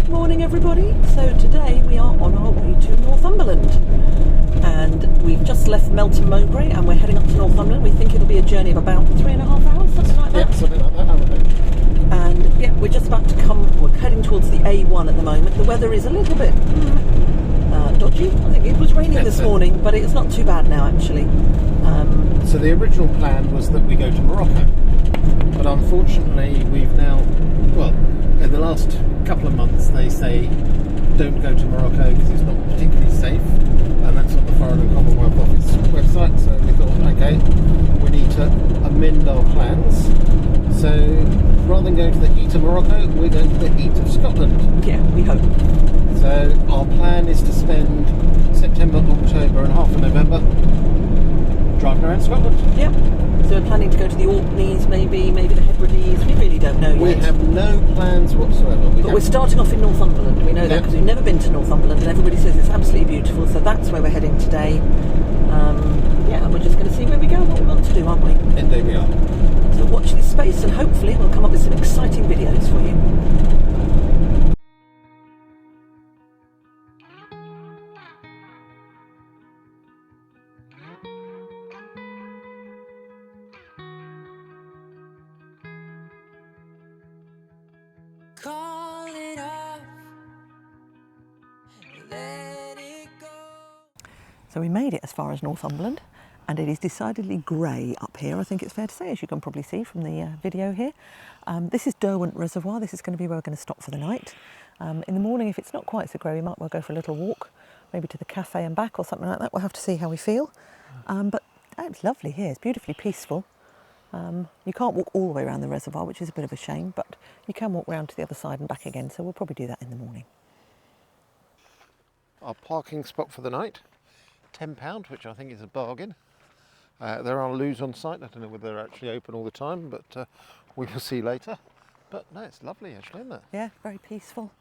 Morning everybody. So today we are on our way to Northumberland and we've just left Melton Mowbray and we're heading up to Northumberland. We think it'll be a journey of about 3.5 hours, something like that. Yeah, something like that, I would think. And yeah, we're just about to we're heading towards the A1 at the moment. The weather is a little bit dodgy. I think it was raining this morning, but it's not too bad now actually. So the original plan was that we go to Morocco, but unfortunately we've now, well, in the last couple of months they say don't go to Morocco because it's not particularly safe, and that's on the Foreign and Commonwealth Office website. So we thought, okay, we need to amend our plans. So rather than going to the heat of Morocco, we're going to the heat of Scotland. Yeah, we hope. So our plan is to spend September, October and half of November driving around Scotland. Yep. So we're planning to go to the Orkneys, maybe the Hebrides. We really don't know yet. We have no plans whatsoever. But we're starting off in Northumberland. We know that because we've never been to Northumberland, and everybody says it's absolutely beautiful. So that's where we're heading today. And we're just going to see where we go and what we want to do, aren't we? And there we are. So watch this space, and hopefully we'll come up with some exciting videos for you. Call it off, let it go. So we made it as far as Northumberland, and it is decidedly grey up here, I think it's fair to say, as you can probably see from the video here. This is Derwent Reservoir. This is going to be where we're going to stop for the night. In the morning, if it's not quite so grey, we might well go for a little walk, maybe to the cafe and back or something like that. We'll have to see how we feel. But it's lovely here. It's beautifully peaceful. You can't walk all the way around the reservoir, which is a bit of a shame, but you can walk round to the other side and back again, so we'll probably do that in the morning. Our parking spot for the night, £10, which I think is a bargain. There are loos on site. I don't know whether they're actually open all the time, but we will see later. But no, it's lovely actually, isn't it? Yeah, very peaceful.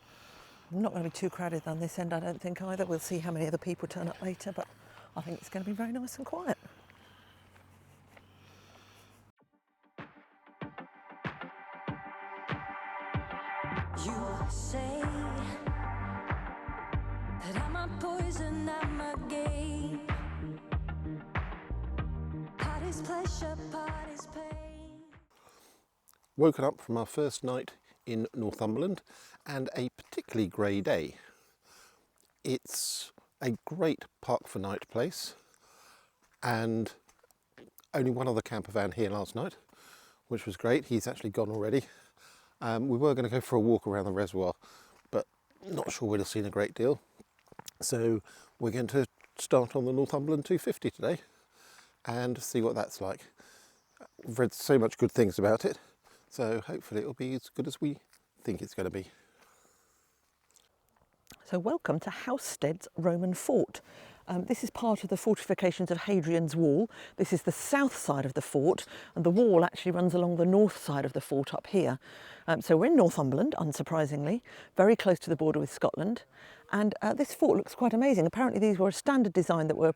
Not going to be too crowded on this end, I don't think either. We'll see how many other people turn up later, but I think it's going to be very nice and quiet. You say that I'm a poison, I'm a game. Part is pleasure, part is pain. Woken up from our first night in Northumberland and a particularly grey day. It's a great park for night place, and only one other camper van here last night, which was great. He's actually gone already. We were going to go for a walk around the reservoir, but not sure we'd have seen a great deal. So we're going to start on the Northumberland 250 today and see what that's like. I've read so much good things about it, so hopefully it'll be as good as we think it's going to be. So welcome to Housestead's Roman Fort. This is part of the fortifications of Hadrian's Wall. This is the south side of the fort, and the wall actually runs along the north side of the fort up here. So we're in Northumberland, unsurprisingly, very close to the border with Scotland. And this fort looks quite amazing. Apparently these were a standard design that were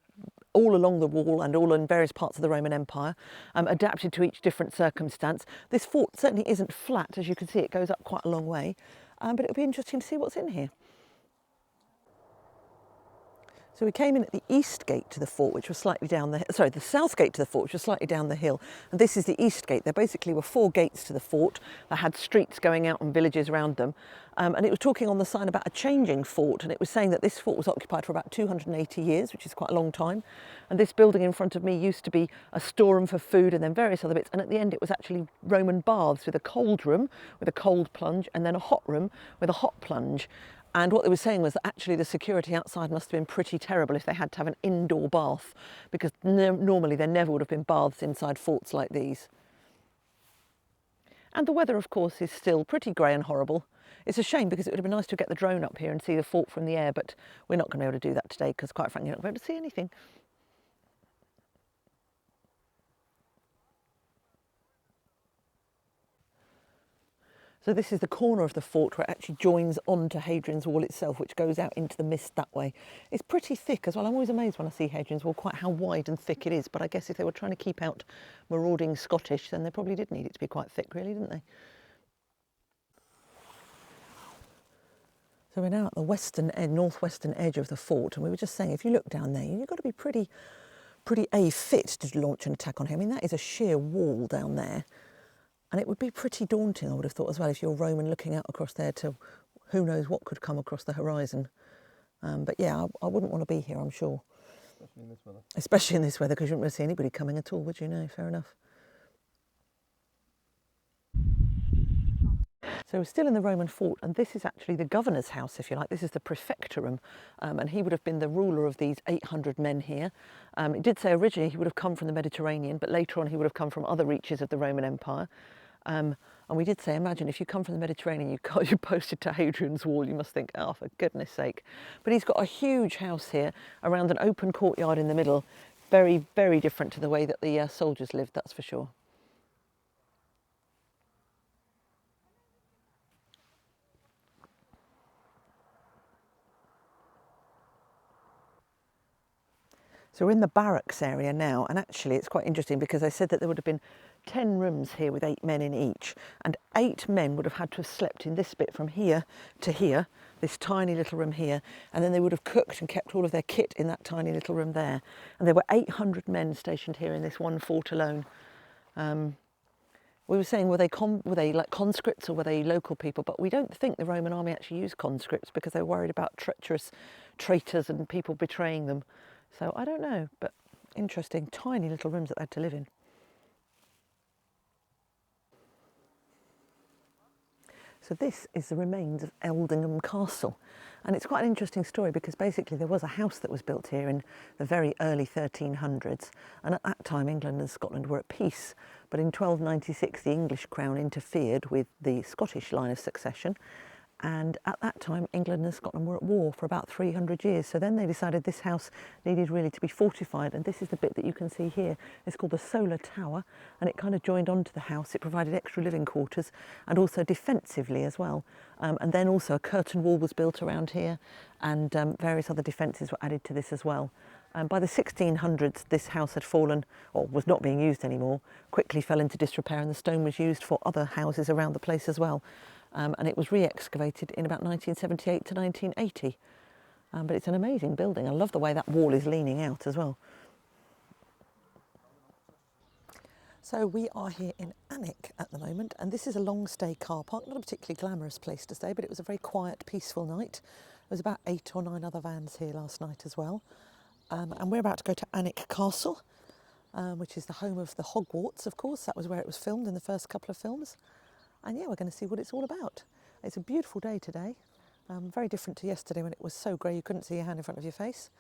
all along the wall and all in various parts of the Roman Empire, adapted to each different circumstance. This fort certainly isn't flat. As you can see, it goes up quite a long way, but it'll be interesting to see what's in here. So we came in at the east gate to the fort, which was slightly down the the south gate to the fort, which was slightly down the hill. And this is the east gate. There basically were 4 gates to the fort that had streets going out and villages around them. And it was talking on the sign about a changing fort, and it was saying that this fort was occupied for about 280 years, which is quite a long time. And this building in front of me used to be a storeroom for food and then various other bits. And at the end, it was actually Roman baths with a cold room with a cold plunge and then a hot room with a hot plunge. And what they were saying was that actually the security outside must have been pretty terrible if they had to have an indoor bath, because normally there never would have been baths inside forts like these. And the weather, of course, is still pretty grey and horrible. It's a shame because it would have been nice to get the drone up here and see the fort from the air, but we're not going to be able to do that today because, quite frankly, you're not going to be able to see anything. So this is the corner of the fort where it actually joins onto Hadrian's Wall itself, which goes out into the mist that way. It's pretty thick as well. I'm always amazed when I see Hadrian's Wall, quite how wide and thick it is. But I guess if they were trying to keep out marauding Scottish, then they probably did need it to be quite thick, really, didn't they? So we're now at the western end, northwestern edge of the fort, and we were just saying, if you look down there, you've got to be pretty fit to launch an attack on here. I mean, that is a sheer wall down there, and it would be pretty daunting, I would have thought, as well, if you're Roman looking out across there to who knows what could come across the horizon. But yeah, I wouldn't want to be here, I'm sure. Especially in this weather. Especially in this weather, because you wouldn't really see anybody coming at all, would you? No, fair enough. So we're still in the Roman fort, and this is actually the governor's house, if you like. This is the Praefectorum, and he would have been the ruler of these 800 men here. It did say originally he would have come from the Mediterranean, but later on he would have come from other reaches of the Roman Empire. And we did say, imagine if you come from the Mediterranean, you're posted to Hadrian's Wall, you must think, oh, for goodness sake. But he's got a huge house here around an open courtyard in the middle. Very, very different to the way that the soldiers lived, that's for sure. So we're in the barracks area now, and actually it's quite interesting because they said that there would have been 10 rooms here with 8 men in each, and 8 men would have had to have slept in this bit from here to here, this tiny little room here, and then they would have cooked and kept all of their kit in that tiny little room there. And there were 800 men stationed here in this one fort alone. We were saying, were they like conscripts or were they local people? But we don't think the Roman army actually used conscripts because they were worried about treacherous traitors and people betraying them. So I don't know, but interesting, tiny little rooms that they had to live in. So this is the remains of Eldingham Castle, and it's quite an interesting story because basically there was a house that was built here in the very early 1300s, and at that time England and Scotland were at peace, but in 1296 the English crown interfered with the Scottish line of succession, and at that time England and Scotland were at war for about 300 years. So then they decided this house needed really to be fortified, and this is the bit that you can see here. It's called the Solar Tower, and it kind of joined onto the house. It provided extra living quarters and also defensively as well. And then also a curtain wall was built around here, and various other defences were added to this as well. By the 1600s, this house had fallen, or was not being used anymore, quickly fell into disrepair, and the stone was used for other houses around the place as well. And it was re-excavated in about 1978 to 1980. But it's an amazing building. I love the way that wall is leaning out as well. So we are here in Alnwick at the moment, and this is a long stay car park, not a particularly glamorous place to stay, but it was a very quiet, peaceful night. There was about 8 or 9 other vans here last night as well. And we're about to go to Alnwick Castle, which is the home of the Hogwarts, of course. That was where it was filmed in the first couple of films. And yeah, we're going to see what it's all about. It's a beautiful day today, very different to yesterday when it was so grey you couldn't see your hand in front of your face.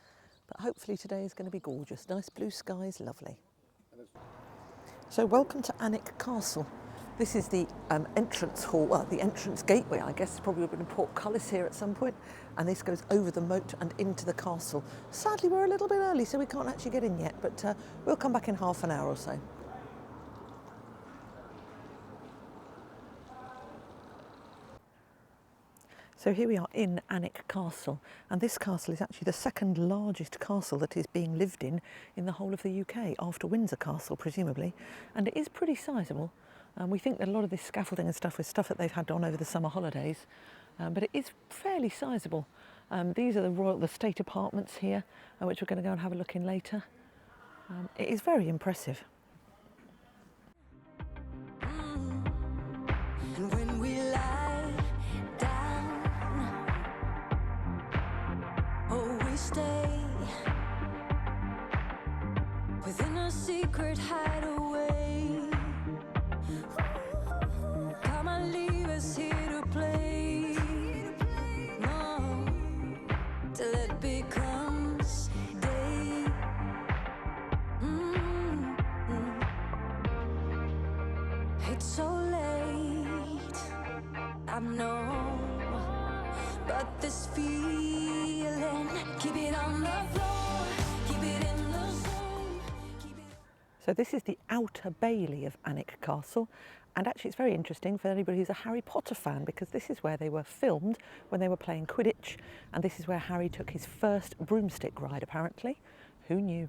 But hopefully today is going to be gorgeous. Nice blue skies, lovely. So welcome to Alnwick Castle. This is the entrance hall, well, the entrance gateway, I guess. Probably would have been portcullis here at some point. And this goes over the moat and into the castle. Sadly, we're a little bit early, so we can't actually get in yet, but we'll come back in half an hour or so. So here we are in Alnwick Castle, and this castle is actually the second largest castle that is being lived in the whole of the UK, after Windsor Castle presumably, and it is pretty sizable. We think that a lot of this scaffolding and stuff is stuff that they've had on over the summer holidays, but it is fairly sizable. These are the state apartments here, which we're going to go and have a look in later. It is very impressive. And when we lie down, oh, we stay within a secret hideaway. Come on, leave us here to play. No, till it becomes day. It's so late, I know, but this feeling, keep it on the floor, keep it in the zone, keep it. So this is the outer bailey of Alnwick Castle, and actually it's very interesting for anybody who's a Harry Potter fan, because this is where they were filmed when they were playing Quidditch, and this is where Harry took his first broomstick ride apparently. Who knew?